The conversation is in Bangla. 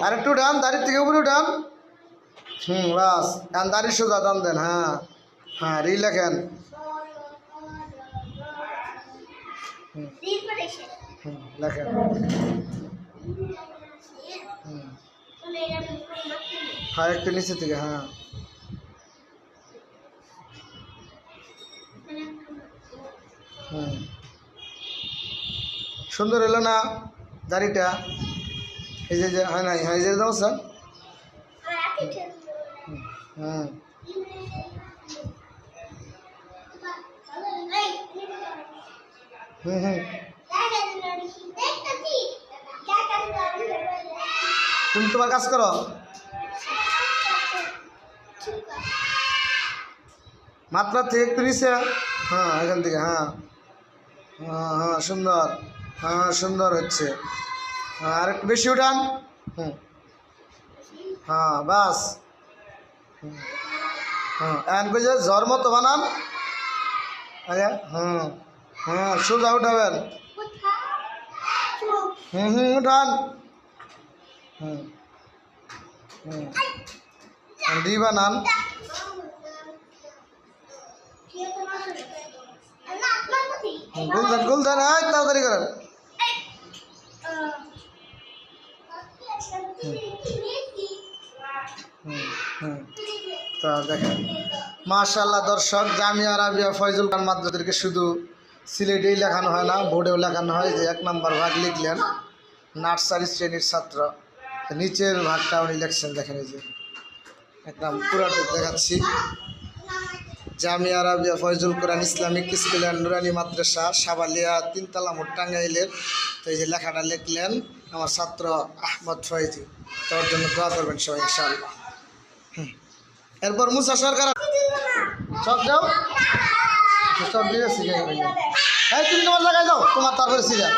আর একটু ডান, দাড়ির থেকে উপরে ডান। বাস, ডান দাড়ি সোজা টান দেন। হ্যাঁ হ্যাঁ, রি লেখেন। লেখেন। হ্যাঁ, একটু নিচে থেকে। হ্যাঁ সুন্দর এলো না দাড়িটা? এই যে হয় নাই, হ্যাঁ এই যে দাও স্যার। হুম হুম হুম তুমি তোমার কাজ করো। মাত্রা থেকে একটু নিচে। হ্যাঁ এখান থেকে। হ্যাঁ হ্যাঁ হ্যাঁ সুন্দর। হ্যাঁ সুন্দর হচ্ছে। হ্যাঁ আর একটু বেশি উঠান। হ্যাঁ বাস। হ্যাঁ এখন কই যে ঝড় মতো বানান। আগে হ্যাঁ হ্যাঁ সোজা উঠাবেন। উঠান। হুম হুম ডি বানান। গুলদান গুলদান, তাড়াতাড়ি করেন। তা দেখেন মাশাআল্লাহ দর্শক, জামিয়া আরাবিয়া ফয়জুল খান মাদ্রাসাদেরকে শুধু সিলেটেই লেখানো হয় না, বোর্ডেও লেখানো হয়। যে 1 নম্বর ভাগ লিখলেন নার্সারি শ্রেণীর ছাত্র, নিচের ভাগটা উনি লিখছেন। দেখেন এই যে একদম পুরাটা দেখাচ্ছি। Jamia Arabia Faizul Quran Islamic school and Noorani madrasa, Sabalia, 3 তলা মোড়, টাঙ্গাইলের। তো এই যে লেখাটা লিখলেন আমার ছাত্র আহমদ ফয়েজি। তোর জন্য দোয়া করবেন সবাই ইনশাআল্লাহ। এরপর মুসা সরকার সব যাও, সব দিয়ে শিখে গেলে। তুমি তোমার জায়গায় যাও, তোমার তারপরে শিখা।